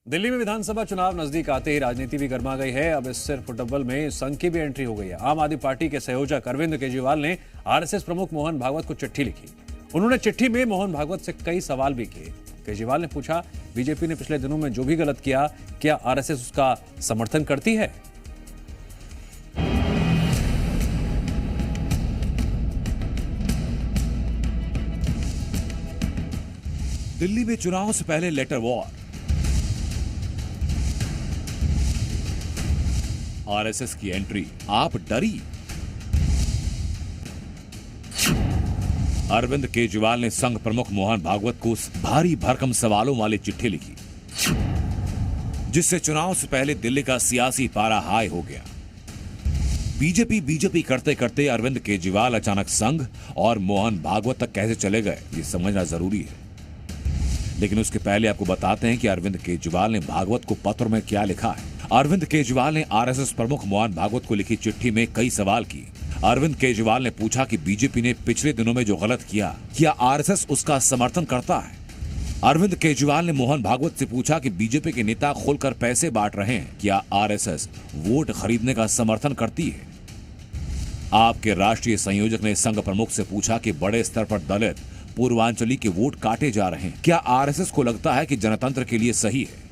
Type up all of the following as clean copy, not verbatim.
दिल्ली में विधानसभा चुनाव नजदीक आते ही राजनीति भी गर्मा गई है। अब इस सिर फुटबॉल में संघ की भी एंट्री हो गई है। आम आदमी पार्टी के संयोजक अरविंद केजरीवाल ने आरएसएस प्रमुख मोहन भागवत को चिट्ठी लिखी। उन्होंने चिट्ठी में मोहन भागवत से कई सवाल भी किए। केजरीवाल ने पूछा, बीजेपी ने पिछले दिनों में जो भी गलत किया, क्या आरएसएस उसका समर्थन करती है? दिल्ली में चुनाव से पहले लेटर वॉर। आरएसएस की एंट्री, आप डरी? अरविंद केजरीवाल ने संघ प्रमुख मोहन भागवत को भारी भरकम सवालों वाली चिट्ठी लिखी, जिससे चुनाव से पहले दिल्ली का सियासी पारा हाई हो गया। बीजेपी करते करते अरविंद केजरीवाल अचानक संघ और मोहन भागवत तक कैसे चले गए, ये समझना जरूरी है। लेकिन उसके पहले आपको बताते हैं कि अरविंद केजरीवाल ने भागवत को पत्र में क्या लिखा है। अरविंद केजरीवाल ने आरएसएस प्रमुख मोहन भागवत को लिखी चिट्ठी में कई सवाल किए। अरविंद केजरीवाल ने पूछा कि बीजेपी ने पिछले दिनों में जो गलत किया, क्या आरएसएस उसका समर्थन करता है? अरविंद केजरीवाल ने मोहन भागवत से पूछा कि बीजेपी के नेता खुलकर पैसे बांट रहे हैं, क्या आरएसएस वोट खरीदने का समर्थन करती है? आपके राष्ट्रीय संयोजक ने संघ प्रमुख से पूछा कि बड़े स्तर पर दलित पूर्वांचली के वोट काटे जा रहे हैं, क्या आरएसएस को लगता है कि जनतंत्र के लिए सही है?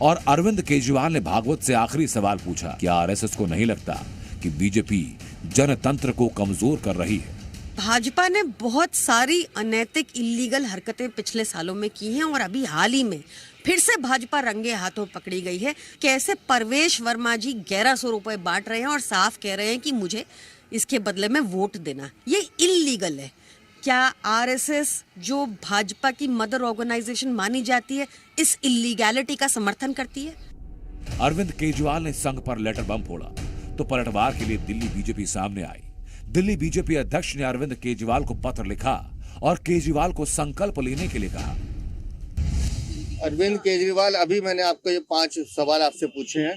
और अरविंद केजरीवाल ने भागवत से आखिरी सवाल पूछा, क्या आरएसएस को नहीं लगता कि बीजेपी जनतंत्र को कमजोर कर रही है? भाजपा ने बहुत सारी अनैतिक इलीगल हरकतें पिछले सालों में की हैं और अभी हाल ही में फिर से भाजपा रंगे हाथों पकड़ी गई है। कैसे परवेश वर्मा जी 1100 रुपए बांट रहे हैं और साफ कह रहे हैं कि मुझे इसके बदले में वोट देना, ये इलीगल है। क्या आरएसएस, जो भाजपा की मदर ऑर्गेनाइजेशन मानी जाती है, इस इलीगैलिटी का समर्थन करती है? अरविंद केजरीवाल ने संघ पर लेटर बम फोड़ा तो पलटवार के लिए दिल्ली बीजेपी सामने आई। दिल्ली बीजेपी अध्यक्ष ने अरविंद केजरीवाल को पत्र लिखा और केजरीवाल को संकल्प लेने के लिए कहा। अरविंद केजरीवाल, अभी मैंने आपको ये 5 सवाल आपसे पूछे हैं,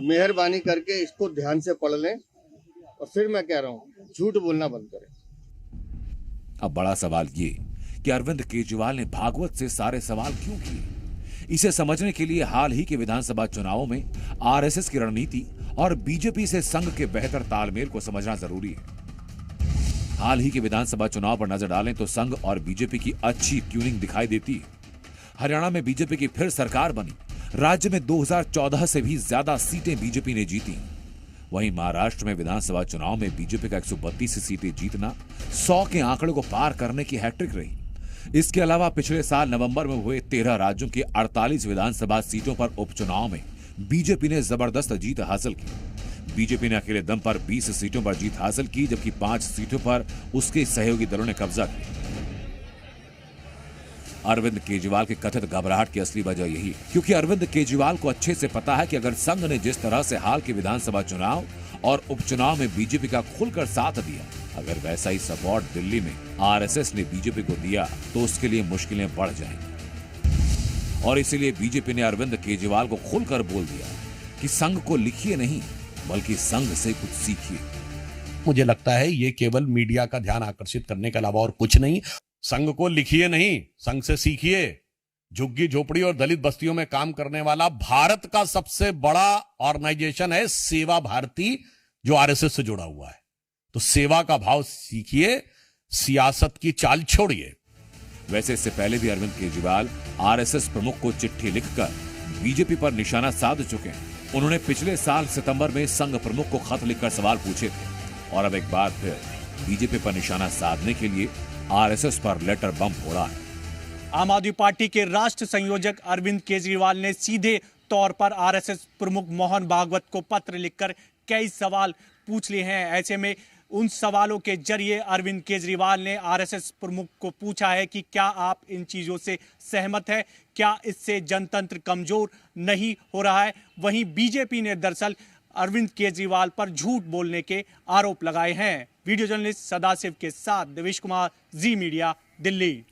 मेहरबानी करके इसको ध्यान से पढ़ लें और फिर मैं कह रहा हूँ, झूठ बोलना बंद करें। अब बड़ा सवाल ये कि अरविंद केजरीवाल ने भागवत से सारे सवाल क्यों किए? इसे समझने के लिए हाल ही के विधानसभा चुनावों में आरएसएस की रणनीति और बीजेपी से संघ के बेहतर तालमेल को समझना जरूरी है। हाल ही के विधानसभा चुनाव पर नजर डालें तो संघ और बीजेपी की अच्छी ट्यूनिंग दिखाई देती है। हरियाणा में बीजेपी की फिर सरकार बनी। राज्य में 2014 से भी ज्यादा सीटें बीजेपी ने जीती। वहीं महाराष्ट्र में विधानसभा चुनाव में बीजेपी का 132 सीटें जीतना 100 के आंकड़े को पार करने की हैट्रिक रही। इसके अलावा पिछले साल नवंबर में हुए 13 राज्यों की 48 विधानसभा सीटों पर उपचुनाव में बीजेपी ने जबरदस्त जीत हासिल की। बीजेपी ने अकेले दम पर 20 सीटों पर जीत हासिल की, जबकि 5 सीटों पर उसके सहयोगी दलों ने कब्जा किया। अरविंद केजरीवाल की कथित घबराहट की असली वजह यही है, क्योंकि अरविंद केजरीवाल को अच्छे से पता है कि अगर संघ ने जिस तरह से हाल के विधानसभा चुनाव और उपचुनाव में बीजेपी का खुलकर साथ दिया, अगर वैसा ही सपोर्ट दिल्ली में आरएसएस ने बीजेपी को दिया तो उसके लिए मुश्किलें बढ़ जाएंगी। और इसीलिए बीजेपी ने अरविंद केजरीवाल को खुलकर बोल दिया कि संघ को लिखिए नहीं, बल्कि संघ से कुछ सीखिए। मुझे लगता है ये केवल मीडिया का ध्यान आकर्षित करने के अलावा और कुछ नहीं। संघ को लिखिए नहीं, संघ से सीखिए। झुग्गी झोपड़ी और दलित बस्तियों में काम करने वाला भारत का सबसे बड़ा ऑर्गेनाइजेशन है सेवा भारती, जो आरएसएस से जुड़ा हुआ है। तो सेवा का भाव सीखिए, सियासत की चाल छोड़िए। वैसे इससे पहले भी अरविंद केजरीवाल आरएसएस प्रमुख को चिट्ठी लिखकर बीजेपी पर निशाना साध चुके हैं। उन्होंने पिछले साल सितंबर में संघ प्रमुख को खत लिखकर सवाल पूछे थे और अब एक बार फिर बीजेपी पर निशाना साधने के लिए आरएसएस पर लेटर बम फोड़ा है। आम आदमी पार्टी के राष्ट्र संयोजक अरविंद केजरीवाल ने सीधे तौर पर आरएसएस प्रमुख मोहन भागवत को पत्र लिखकर कई सवाल पूछ लिए हैं। ऐसे में उन सवालों के जरिए अरविंद केजरीवाल ने आरएसएस प्रमुख को पूछा है कि क्या आप इन चीजों से सहमत हैं, क्या इससे जनतंत्र कमजोर नहीं हो रहा है? वहीं बीजेपी ने दरअसल अरविंद केजरीवाल पर झूठ बोलने के आरोप लगाए हैं। वीडियो जर्नलिस्ट सदाशिव के साथ देवेश कुमार, जी मीडिया, दिल्ली।